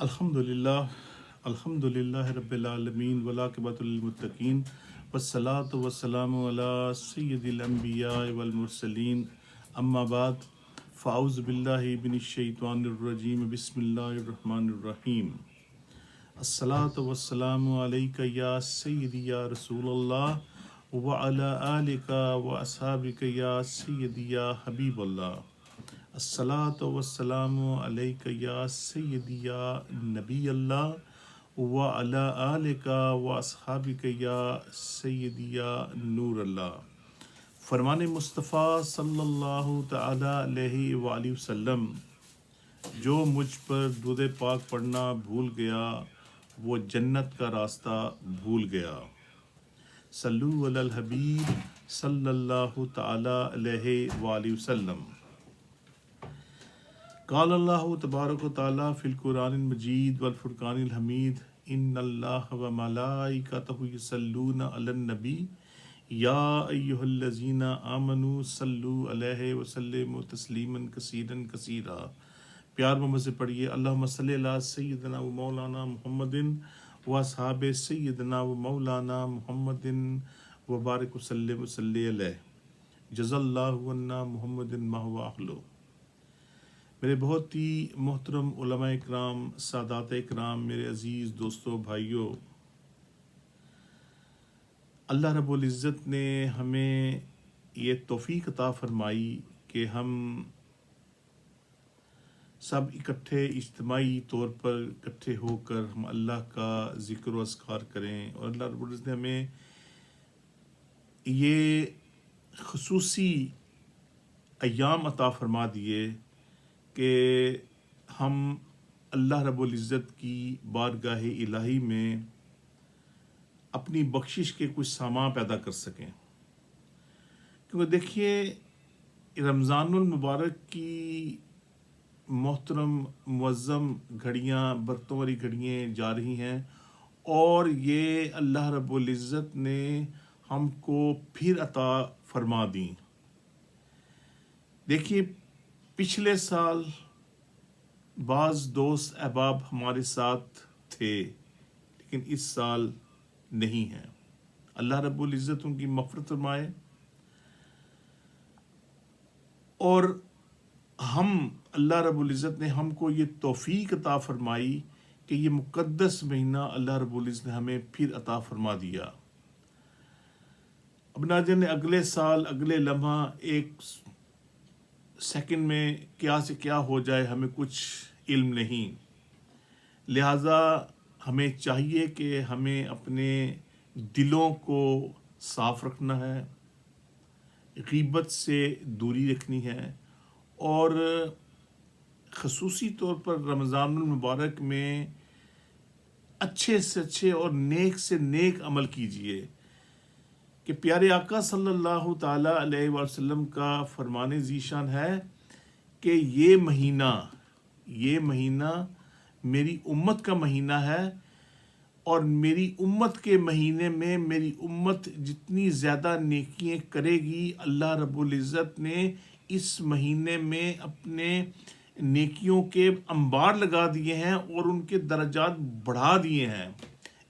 الحمد للہ رب العالمین والعاقبۃ للمتقین والصلاۃ والسلام علی سید الانبیاء والمرسلین اما بعد فاعوذ باللہ من الشیطان الرجیم بسم اللہ الرحمن الرحیم الصلاۃ والسلام علیک یا سیدی یا رسول اللہ وعلی آلک واصحابک یا سیدی یا حبیب اللہ الصلاۃ والسلام علیک یا سیدی یا نبی اللہ وعلی آلک واصحابک یا سیدی یا نور اللہ۔ فرمان مصطفیٰ صلی اللہ تعالی علیہ وآلہ وسلم، جو مجھ پر درود پاک پڑھنا بھول گیا وہ جنت کا راستہ بھول گیا۔ صلو علی الحبیب صلی اللہ تعالی علیہ وآلہ وسلم۔ قال اللہ تبارک و تعالی فی القرآن المجید والفرقان الحمید ان اللہ وملائکتہ یصلون علی النبی یا ایہا الذین آمنوا صلوا علیہ وسلموا تسلیما کثیرا کثیرا۔ پیار محمد سے پڑھیے، اللہم صلی علی سیدنا و مولانا محمد و اصحاب سیدنا و مولانا محمد و بارک وسلم وصلی علیہ جزا اللہ عنا محمد ما هو اہلہ۔ میرے بہت ہی محترم علماء اکرام، سادات اکرام، میرے عزیز دوستوں، بھائیوں، اللہ رب العزت نے ہمیں یہ توفیق عطا فرمائی کہ ہم سب اکٹھے اجتماعی طور پر اکٹھے ہو کر ہم اللہ کا ذکر و اذکار کریں، اور اللہ رب العزت نے ہمیں یہ خصوصی ایام عطا فرما دیے کہ ہم اللہ رب العزت کی بارگاہ الہی میں اپنی بخشش کے کچھ سامان پیدا کر سکیں۔ کیونکہ دیکھیے، رمضان المبارک کی محترم معظم گھڑیاں، برتوں والی گھڑیاں جا رہی ہیں، اور یہ اللہ رب العزت نے ہم کو پھر عطا فرما دیں۔ دیکھیے، پچھلے سال بعض دوست احباب ہمارے ساتھ تھے، لیکن اس سال نہیں ہیں۔ اللہ رب العزت ان کی مغفرت فرمائے، اور اللہ رب العزت نے ہم کو یہ توفیق عطا فرمائی کہ یہ مقدس مہینہ اللہ رب العزت نے ہمیں پھر عطا فرما دیا۔ اب نہ جانے اگلے سال، اگلے لمحہ، ایک سیکنڈ میں کیا سے کیا ہو جائے، ہمیں کچھ علم نہیں۔ لہٰذا ہمیں چاہیے کہ ہمیں اپنے دلوں کو صاف رکھنا ہے، غیبت سے دوری رکھنی ہے، اور خصوصی طور پر رمضان المبارک میں اچھے سے اچھے اور نیک سے نیک عمل کیجیے کہ پیارے آقا صلی اللہ تعالی علیہ وسلم کا فرمان ذیشان ہے کہ یہ مہینہ میری امت کا مہینہ ہے، اور میری امت کے مہینے میں میری امت جتنی زیادہ نیکیاں کرے گی، اللہ رب العزت نے اس مہینے میں اپنے نیکیوں کے انبار لگا دیے ہیں اور ان کے درجات بڑھا دیے ہیں۔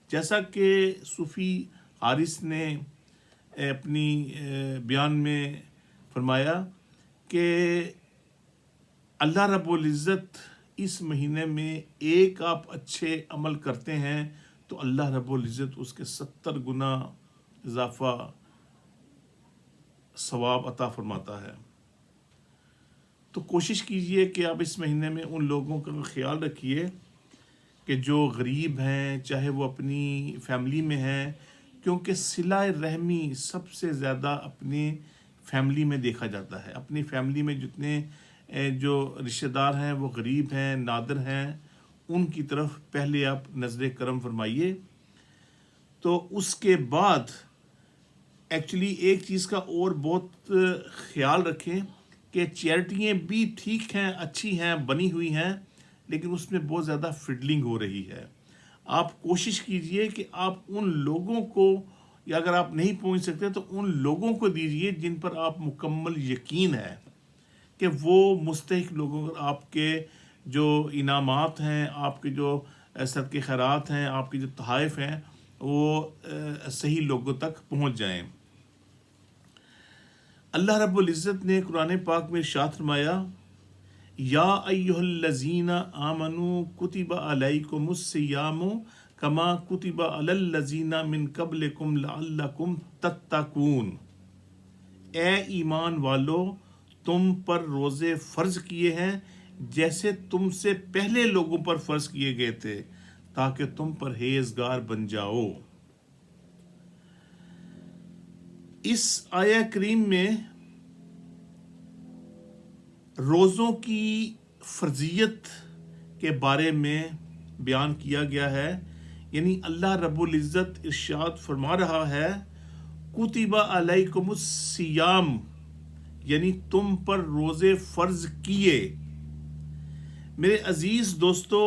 جیسا کہ صوفی حارث نے اپنی بیان میں فرمایا کہ اللہ رب العزت اس مہینے میں ایک آپ اچھے عمل کرتے ہیں تو اللہ رب العزت اس کے 70 گنا اضافہ ثواب عطا فرماتا ہے۔ تو کوشش کیجئے کہ آپ اس مہینے میں ان لوگوں کا خیال رکھیے کہ جو غریب ہیں، چاہے وہ اپنی فیملی میں ہیں، کیونکہ صلہ رحمی سب سے زیادہ اپنی فیملی میں دیکھا جاتا ہے۔ اپنی فیملی میں جتنے جو رشتہ دار ہیں وہ غریب ہیں، نادر ہیں، ان کی طرف پہلے آپ نظر کرم فرمائیے۔ تو اس کے بعد ایکچولی ایک چیز کا اور بہت خیال رکھیں کہ چیریٹیاں بھی ٹھیک ہیں، اچھی ہیں، بنی ہوئی ہیں، لیکن اس میں بہت زیادہ فڈلنگ ہو رہی ہے۔ آپ کوشش کیجئے کہ آپ ان لوگوں کو، یا اگر آپ نہیں پہنچ سکتے تو ان لوگوں کو دیجئے جن پر آپ مکمل یقین ہے کہ وہ مستحق لوگوں، آپ کے جو انعامات ہیں، آپ کے جو صدقے خیرات ہیں، آپ کے جو تحائف ہیں، وہ صحیح لوگوں تک پہنچ جائیں۔ اللہ رب العزت نے قرآن پاک میں ارشاد فرمایا، یا ایہا الذین آمنوا کتب علیکم الصیام کما کتب علی الذین من قبلکم لعلکم تتقون، اے ایمان والو تم پر روزے فرض کیے ہیں جیسے تم سے پہلے لوگوں پر فرض کیے گئے تھے تاکہ تم پرہیزگار بن جاؤ۔ اس آیہ کریم میں روزوں کی فرضیت کے بارے میں بیان کیا گیا ہے، یعنی اللہ رب العزت ارشاد فرما رہا ہے کتب علیکم الصیام، یعنی تم پر روزے فرض کیے۔ میرے عزیز دوستو،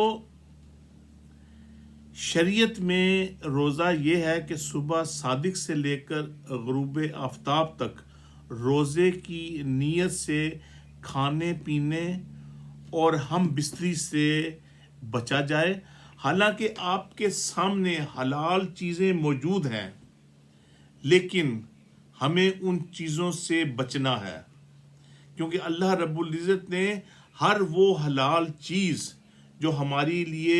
شریعت میں روزہ یہ ہے کہ صبح صادق سے لے کر غروب آفتاب تک روزے کی نیت سے کھانے پینے اور ہم بستری سے بچا جائے۔ حالانکہ آپ کے سامنے حلال چیزیں موجود ہیں، لیکن ہمیں ان چیزوں سے بچنا ہے، کیونکہ اللہ رب العزت نے ہر وہ حلال چیز جو ہمارے لیے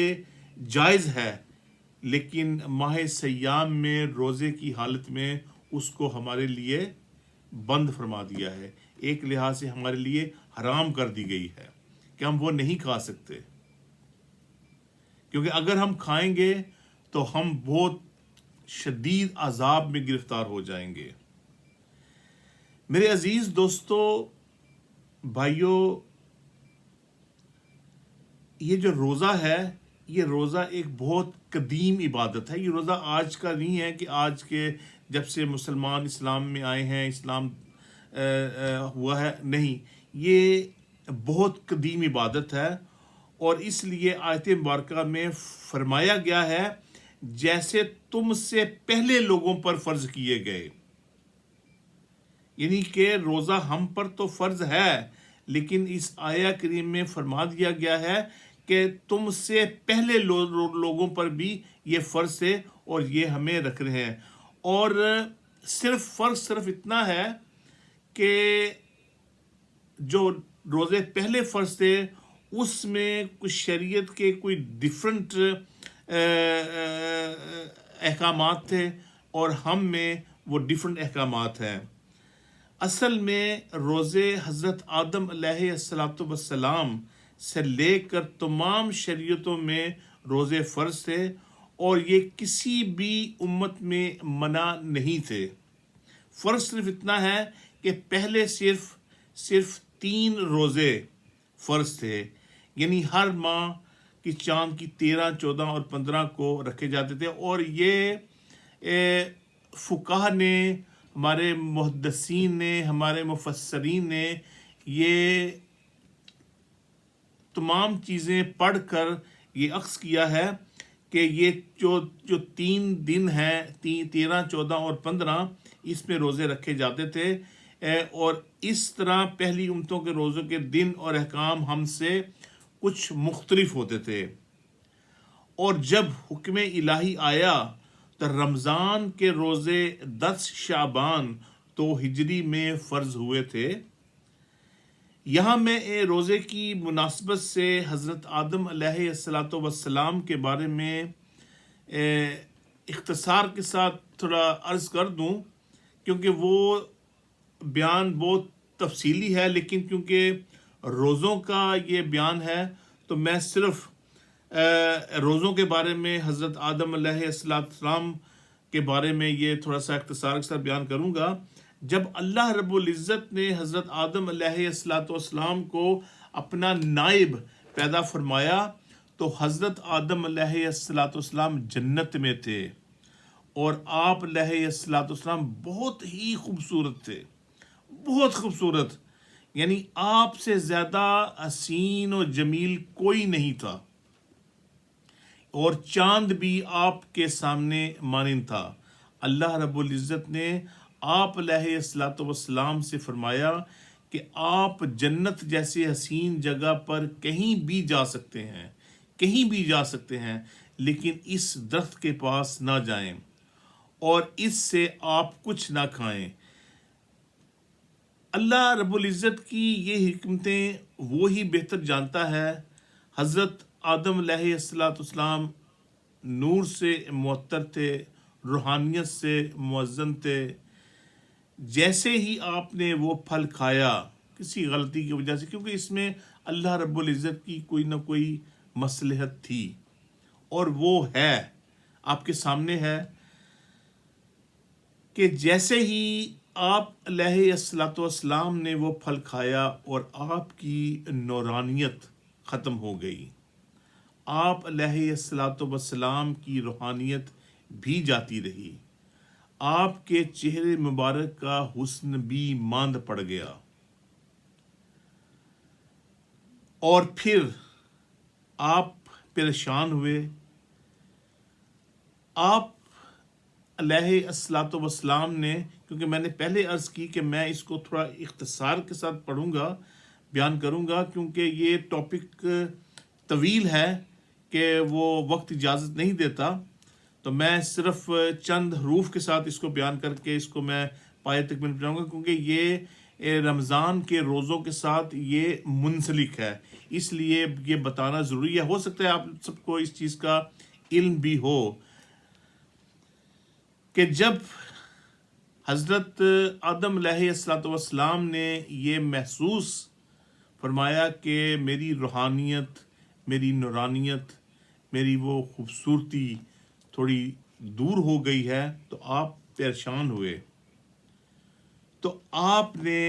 جائز ہے لیکن ماہ سیام میں روزے کی حالت میں اس کو ہمارے لیے بند فرما دیا ہے، ایک لحاظ سے ہمارے لیے حرام کر دی گئی ہے کہ ہم وہ نہیں کھا سکتے، کیونکہ اگر ہم کھائیں گے تو ہم بہت شدید عذاب میں گرفتار ہو جائیں گے۔ میرے عزیز دوستو، بھائیو، یہ جو روزہ ہے، یہ روزہ ایک بہت قدیم عبادت ہے۔ یہ روزہ آج کا نہیں ہے کہ آج کے جب سے مسلمان اسلام میں آئے ہیں، اسلام ہوا ہے، نہیں، یہ بہت قدیم عبادت ہے، اور اس لیے آیت مبارکہ میں فرمایا گیا ہے جیسے تم سے پہلے لوگوں پر فرض کیے گئے، یعنی کہ روزہ ہم پر تو فرض ہے، لیکن اس آیہ کریم میں فرما دیا گیا ہے کہ تم سے پہلے لوگوں پر بھی یہ فرض ہے اور یہ ہمیں رکھ رہے ہیں۔ اور فرق صرف اتنا ہے کہ جو روزے پہلے فرض تھے اس میں کچھ شریعت کے کوئی ڈیفرنٹ احکامات تھے اور ہم میں وہ ڈیفرنٹ احکامات ہیں۔ اصل میں روزے حضرت آدم علیہ السلام سے لے کر تمام شریعتوں میں روزے فرض تھے، اور یہ کسی بھی امت میں منع نہیں تھے۔ فرق صرف اتنا ہے کہ پہلے صرف 3 روزے فرض تھے، یعنی ہر ماہ کی چاند کی 13، 14 اور 15 کو رکھے جاتے تھے، اور یہ فقہاء نے، ہمارے محدثین نے، ہمارے مفسرین نے یہ تمام چیزیں پڑھ کر یہ اخذ کیا ہے کہ یہ جو 3 دن ہیں، 13، 14 اور 15، اس میں روزے رکھے جاتے تھے، اور اس طرح پہلی امتوں کے روزوں کے دن اور احکام ہم سے کچھ مختلف ہوتے تھے۔ اور جب حکم الہی آیا تو رمضان کے روزے 10 شعبان تو ہجری میں فرض ہوئے تھے۔ یہاں میں روزے کی مناسبت سے حضرت آدم علیہ السلام کے بارے میں اختصار کے ساتھ تھوڑا عرض کر دوں، کیونکہ وہ بیان بہت تفصیلی ہے، لیکن کیونکہ روزوں کا یہ بیان ہے تو میں صرف روزوں کے بارے میں حضرت آدم علیہ السلام کے بارے میں یہ تھوڑا سا اختصار کے ساتھ بیان کروں گا۔ جب اللہ رب العزت نے حضرت آدم علیہ السلام کو اپنا نائب پیدا فرمایا تو حضرت آدم علیہ السلام جنت میں تھے، اور آپ علیہ السلام بہت ہی خوبصورت تھے، بہت خوبصورت، یعنی آپ سے زیادہ حسین و جمیل کوئی نہیں تھا، اور چاند بھی آپ کے سامنے مانند تھا۔ اللہ رب العزت نے آپ علیہ السلام سے فرمایا کہ آپ جنت جیسے حسین جگہ پر کہیں بھی جا سکتے ہیں، کہیں بھی جا سکتے ہیں، لیکن اس درخت کے پاس نہ جائیں اور اس سے آپ کچھ نہ کھائیں۔ اللہ رب العزت کی یہ حکمتیں وہی بہتر جانتا ہے۔ حضرت آدم علیہ السلام نور سے معطر تھے، روحانیت سے موزن تھے۔ جیسے ہی آپ نے وہ پھل کھایا کسی غلطی کی وجہ سے، کیونکہ اس میں اللہ رب العزت کی کوئی نہ کوئی مصلحت تھی، اور وہ ہے آپ کے سامنے ہے کہ جیسے ہی آپ علیہ السلام نے وہ پھل کھایا اور آپ کی نورانیت ختم ہو گئی، آپ علیہ السلام کی روحانیت بھی جاتی رہی، آپ کے چہرے مبارک کا حسن بھی ماند پڑ گیا، اور پھر آپ پریشان ہوئے۔ آپ علیہ السلام نے، کیونکہ میں نے پہلے عرض کی کہ میں اس کو تھوڑا اختصار کے ساتھ پڑھوں گا، بیان کروں گا، کیونکہ یہ ٹاپک طویل ہے کہ وہ وقت اجازت نہیں دیتا، تو میں صرف چند حروف کے ساتھ اس کو بیان کر کے اس کو میں پایہ تکمیل پہنچاؤں گا، کیونکہ یہ رمضان کے روزوں کے ساتھ یہ منسلک ہے، اس لیے یہ بتانا ضروری ہے۔ ہو سکتا ہے آپ سب کو اس چیز کا علم بھی ہو کہ جب حضرت آدم علیہ السلام نے یہ محسوس فرمایا کہ میری روحانیت، میری نورانیت، میری وہ خوبصورتی تھوڑی دور ہو گئی ہے، تو آپ پریشان ہوئے، تو آپ نے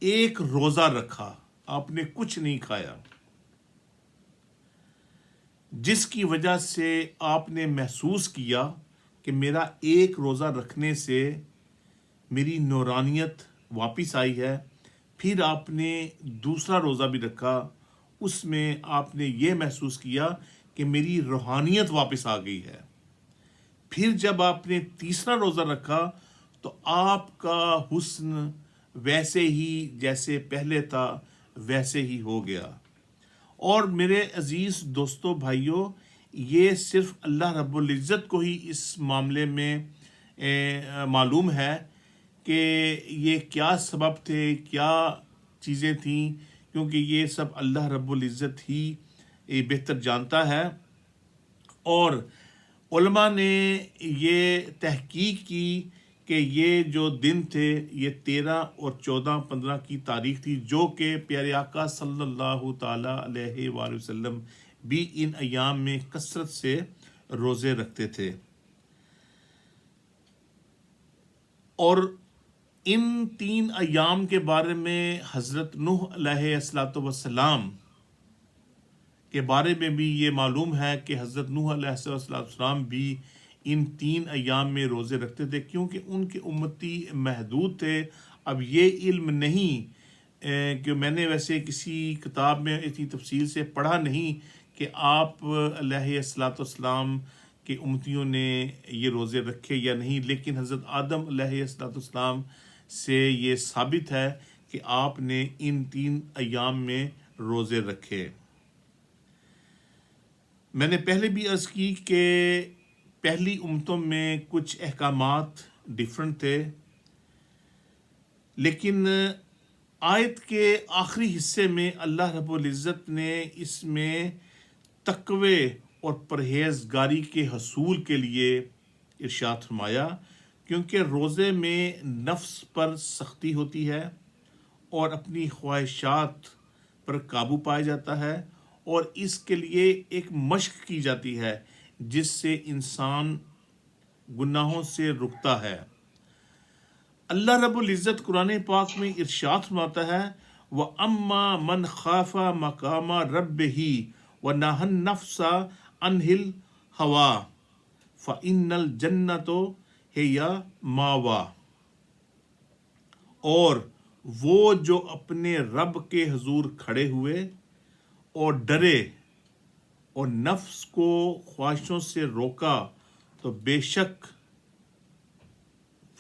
ایک روزہ رکھا، آپ نے کچھ نہیں کھایا، جس کی وجہ سے آپ نے محسوس کیا کہ میرا ایک روزہ رکھنے سے میری نورانیت واپس آئی ہے۔ پھر آپ نے دوسرا روزہ بھی رکھا، اس میں آپ نے یہ محسوس کیا کہ میری روحانیت واپس آ گئی ہے۔ پھر جب آپ نے تیسرا روزہ رکھا تو آپ کا حسن ویسے ہی جیسے پہلے تھا ویسے ہی ہو گیا۔ اور میرے عزیز دوستو بھائیوں، یہ صرف اللہ رب العزت کو ہی اس معاملے میں معلوم ہے کہ یہ کیا سبب تھے، کیا چیزیں تھیں، کیونکہ یہ سب اللہ رب العزت ہی بہتر جانتا ہے۔ اور علماء نے یہ تحقیق کی کہ یہ جو دن تھے یہ 13 اور 14 15 کی تاریخ تھی، جو کہ پیارے آقا صلی اللہ تعالی علیہ وآلہ وسلم بھی ان ایام میں کثرت سے روزے رکھتے تھے۔ اور ان 3 ایام کے بارے میں حضرت نوح علیہ السلام کے بارے میں بھی یہ معلوم ہے کہ حضرت نوح علیہ السلام بھی ان 3 ایام میں روزے رکھتے تھے، کیونکہ ان کے امتی محدود تھے۔ اب یہ علم نہیں کہ میں نے ویسے کسی کتاب میں اتنی تفصیل سے پڑھا نہیں کہ آپ علیہ السلام کے امتیوں نے یہ روزے رکھے یا نہیں، لیکن حضرت آدم علیہ السلام سے یہ ثابت ہے کہ آپ نے ان 3 ایام میں روزے رکھے۔ میں نے پہلے بھی عرض کی کہ پہلی امتوں میں کچھ احکامات ڈیفرنٹ تھے، لیکن آیت کے آخری حصے میں اللہ رب العزت نے اس میں تقوی اور پرہیزگاری کے حصول کے لیے ارشاد فرمایا، کیونکہ روزے میں نفس پر سختی ہوتی ہے اور اپنی خواہشات پر قابو پایا جاتا ہے، اور اس کے لیے ایک مشق کی جاتی ہے جس سے انسان گناہوں سے رکتا ہے۔ اللہ رب العزت قرآن پاک میں ارشاد فرماتا ہے وَأَمَّا مَنْ خَافَ مَقَامَ رَبِّهِ وَنَهَى النَّفْسَ عَنِ الْهَوَىٰ فَإِنَّ الْجَنَّةَ هِيَ مَأْوَىٰ۔ اور وہ جو اپنے رب کے حضور کھڑے ہوئے اور ڈرے اور نفس کو خواہشوں سے روکا، تو بے شک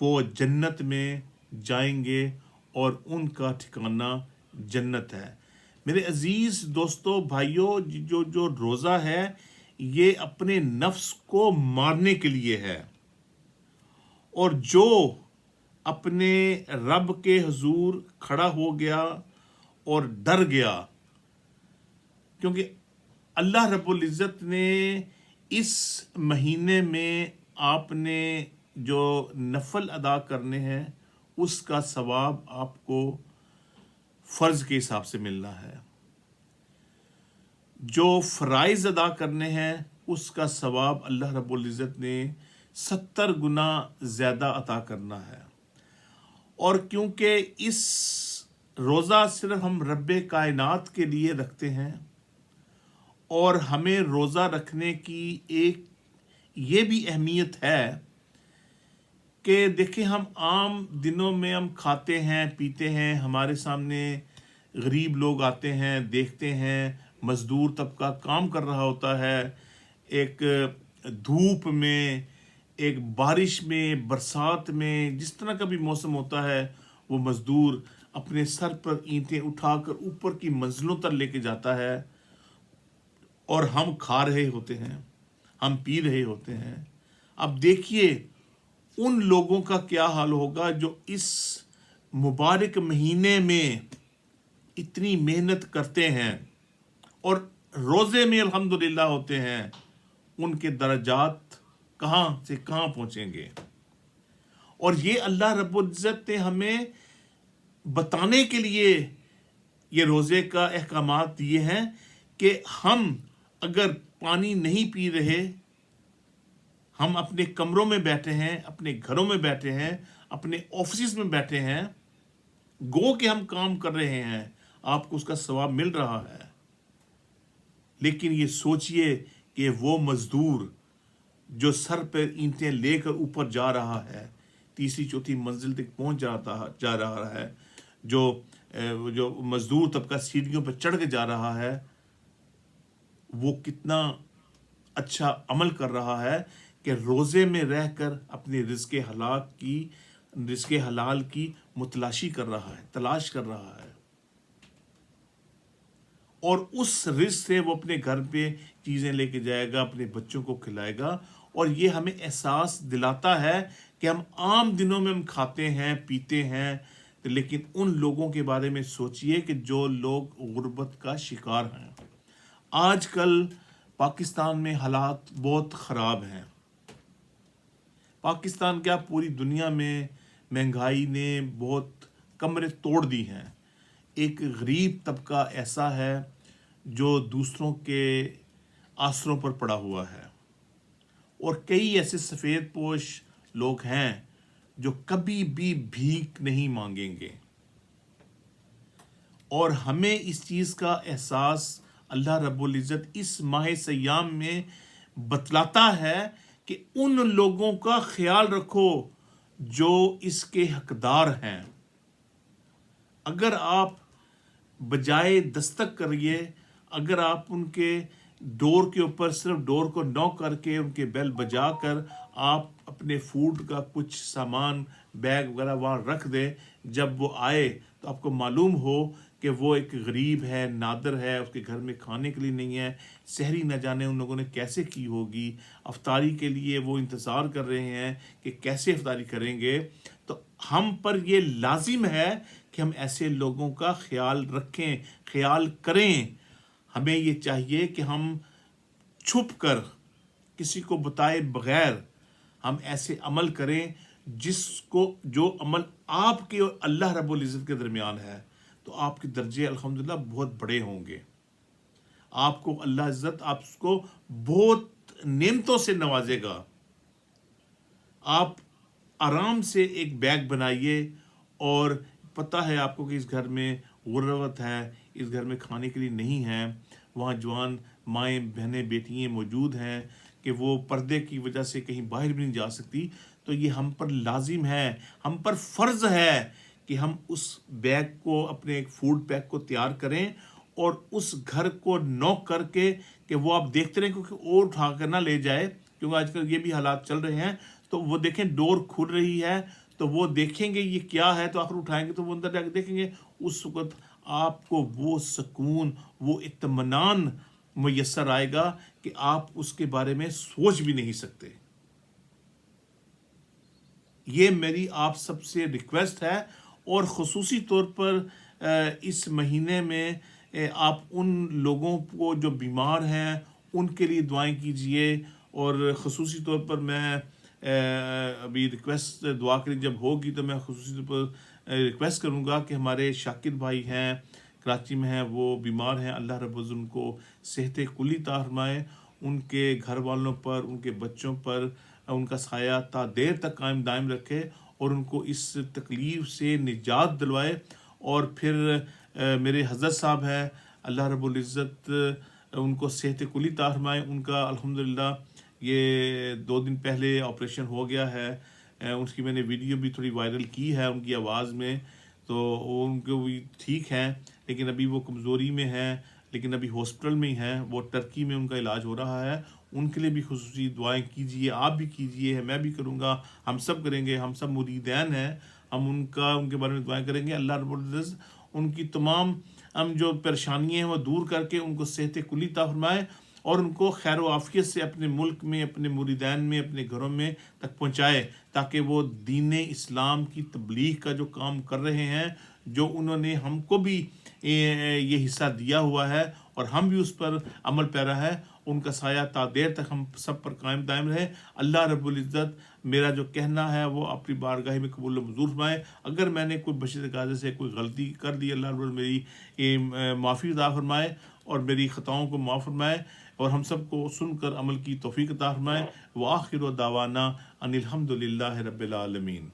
وہ جنت میں جائیں گے اور ان کا ٹھکانہ جنت ہے۔ میرے عزیز دوستو بھائیوں، جو روزہ ہے یہ اپنے نفس کو مارنے کے لیے ہے، اور جو اپنے رب کے حضور کھڑا ہو گیا اور ڈر گیا، کیونکہ اللہ رب العزت نے اس مہینے میں آپ نے جو نفل ادا کرنے ہیں اس کا ثواب آپ کو فرض کے حساب سے ملنا ہے، جو فرائض ادا کرنے ہیں اس کا ثواب اللہ رب العزت نے 70 گنا زیادہ عطا کرنا ہے۔ اور کیونکہ اس روزہ صرف ہم رب کائنات کے لیے رکھتے ہیں، اور ہمیں روزہ رکھنے کی ایک یہ بھی اہمیت ہے کہ دیکھیں ہم عام دنوں میں ہم کھاتے ہیں پیتے ہیں، ہمارے سامنے غریب لوگ آتے ہیں، دیکھتے ہیں مزدور طبقہ کام کر رہا ہوتا ہے، ایک دھوپ میں، ایک بارش میں، برسات میں، جس طرح کا بھی موسم ہوتا ہے وہ مزدور اپنے سر پر اینٹیں اٹھا کر اوپر کی منزلوں تک لے کے جاتا ہے، اور ہم کھا رہے ہوتے ہیں، ہم پی رہے ہوتے ہیں۔ اب دیکھیے ان لوگوں کا کیا حال ہوگا جو اس مبارک مہینے میں اتنی محنت کرتے ہیں اور روزے میں الحمدللہ ہوتے ہیں، ان کے درجات کہاں سے کہاں پہنچیں گے۔ اور یہ اللہ رب العزت نے ہمیں بتانے کے لیے یہ روزے کا احکامات دیے ہیں کہ ہم اگر پانی نہیں پی رہے، ہم اپنے کمروں میں بیٹھے ہیں، اپنے گھروں میں بیٹھے ہیں، اپنے آفسز میں بیٹھے ہیں، گو کہ ہم کام کر رہے ہیں، آپ کو اس کا ثواب مل رہا ہے، لیکن یہ سوچئے کہ وہ مزدور جو سر پر اینٹیں لے کر اوپر جا رہا ہے، تیسری چوتھی منزل تک پہنچ جا رہا ہے، جو مزدور طبقہ سیڑھیوں پر چڑھ کے جا رہا ہے، وہ کتنا اچھا عمل کر رہا ہے کہ روزے میں رہ کر اپنے رزق حلال کی متلاشی کر رہا ہے، تلاش کر رہا ہے، اور اس رزق سے وہ اپنے گھر پہ چیزیں لے کے جائے گا، اپنے بچوں کو کھلائے گا۔ اور یہ ہمیں احساس دلاتا ہے کہ ہم عام دنوں میں ہم کھاتے ہیں پیتے ہیں، لیکن ان لوگوں کے بارے میں سوچئے کہ جو لوگ غربت کا شکار ہیں۔ آج کل پاکستان میں حالات بہت خراب ہیں، پاکستان کیا پوری دنیا میں مہنگائی نے بہت کمریں توڑ دی ہیں۔ ایک غریب طبقہ ایسا ہے جو دوسروں کے آسروں پر پڑا ہوا ہے، اور کئی ایسے سفید پوش لوگ ہیں جو کبھی بھی بھیک نہیں مانگیں گے، اور ہمیں اس چیز کا احساس اللہ رب العزت اس ماہ سیام میں بتلاتا ہے کہ ان لوگوں کا خیال رکھو جو اس کے حقدار ہیں۔ اگر آپ بجائے دستک کریے، اگر آپ ان کے ڈور کے اوپر صرف ڈور کو نوک کر کے ان کے بیل بجا کر آپ اپنے فوڈ کا کچھ سامان بیگ وغیرہ وہاں رکھ دیں، جب وہ آئے تو آپ کو معلوم ہو کہ وہ ایک غریب ہے، نادر ہے، اس کے گھر میں کھانے کے لیے نہیں ہے، سحری نہ جانے ان لوگوں نے کیسے کی ہوگی، افطاری کے لیے وہ انتظار کر رہے ہیں کہ کیسے افطاری کریں گے، تو ہم پر یہ لازم ہے کہ ہم ایسے لوگوں کا خیال رکھیں، خیال کریں۔ ہمیں یہ چاہیے کہ ہم چھپ کر کسی کو بتائے بغیر ہم ایسے عمل کریں جو عمل آپ کے اور اللہ رب العزت کے درمیان ہے، تو آپ کے درجے الحمدللہ بہت بڑے ہوں گے، آپ کو اللہ عزت آپ کو بہت نعمتوں سے نوازے گا۔ آپ آرام سے ایک بیگ بنائیے، اور پتہ ہے آپ کو کہ اس گھر میں غربت ہے، اس گھر میں کھانے کے لیے نہیں ہے، وہاں جوان مائیں بہنیں بیٹیاں موجود ہیں کہ وہ پردے کی وجہ سے کہیں باہر بھی نہیں جا سکتی، تو یہ ہم پر لازم ہے، ہم پر فرض ہے کہ ہم اس بیگ کو، اپنے ایک فوڈ پیک کو تیار کریں، اور اس گھر کو نوک کر کے کہ وہ آپ دیکھتے رہیں کیونکہ اور اٹھا کر نہ لے جائے، کیونکہ آج کل یہ بھی حالات چل رہے ہیں، تو وہ دیکھیں ڈور کھل رہی ہے تو وہ دیکھیں گے یہ کیا ہے، تو آخر اٹھائیں گے تو وہ اندر جا کے دیکھیں گے، اس وقت آپ کو وہ سکون، وہ اطمینان میسر آئے گا کہ آپ اس کے بارے میں سوچ بھی نہیں سکتے۔ یہ میری آپ سب سے ریکویسٹ ہے، اور خصوصی طور پر اس مہینے میں آپ ان لوگوں کو جو بیمار ہیں ان کے لیے دعائیں کیجئے، اور خصوصی طور پر میں ابھی ریکویسٹ دعا کے لیے جب ہوگی تو میں خصوصی طور پر ریکویسٹ کروں گا کہ ہمارے شاکر بھائی ہیں کراچی میں ہیں، وہ بیمار ہیں، اللہ رب العزت ان کو صحت کلی عطا فرمائے، ان کے گھر والوں پر، ان کے بچوں پر ان کا سایہ تا دیر تک قائم دائم رکھے، اور ان کو اس تکلیف سے نجات دلوائے۔ اور پھر میرے حضرت صاحب ہیں، اللہ رب العزت ان کو صحت کلی عطا فرمائے، ان کا الحمدللہ یہ 2 دن پہلے آپریشن ہو گیا ہے، اس کی میں نے ویڈیو بھی تھوڑی وائرل کی ہے ان کی آواز میں، تو ان کو بھی ٹھیک ہیں، لیکن ابھی وہ کمزوری میں ہیں، لیکن ابھی ہاسپٹل میں ہی ہیں، وہ ٹرکی میں ان کا علاج ہو رہا ہے۔ ان کے لیے بھی خصوصی دعائیں کیجیے، آپ بھی کیجیے، میں بھی کروں گا، ہم سب کریں گے، ہم سب مریدین ہیں، ہم ان کے بارے میں دعائیں کریں گے، اللہ رب العزت ان کی تمام جو پریشانیاں ہیں وہ دور کر کے ان کو صحت کلی عطا فرمائے، اور ان کو خیر و عافیت سے اپنے ملک میں، اپنے مریدین میں، اپنے گھروں میں تک پہنچائے، تاکہ وہ دین اسلام کی تبلیغ کا جو کام کر رہے ہیں، جو انہوں نے ہم کو بھی یہ حصہ دیا ہوا ہے اور ہم بھی اس پر عمل پیرا ہے، ان کا سایہ تا دیر تک ہم سب پر قائم دائم رہے۔ اللہ رب العزت میرا جو کہنا ہے وہ اپنی بارگاہ میں قبول و منظور فرمائے۔ اگر میں نے کوئی بشر تقاضے سے کوئی غلطی کر دی، اللہ رب العزت میری معافی عطا فرمائے اور میری خطاؤں کو معاف فرمائے، اور ہم سب کو سن کر عمل کی توفیق عطا فرمائے۔ وآخر دعوانا ان الحمد للہ رب العالمین۔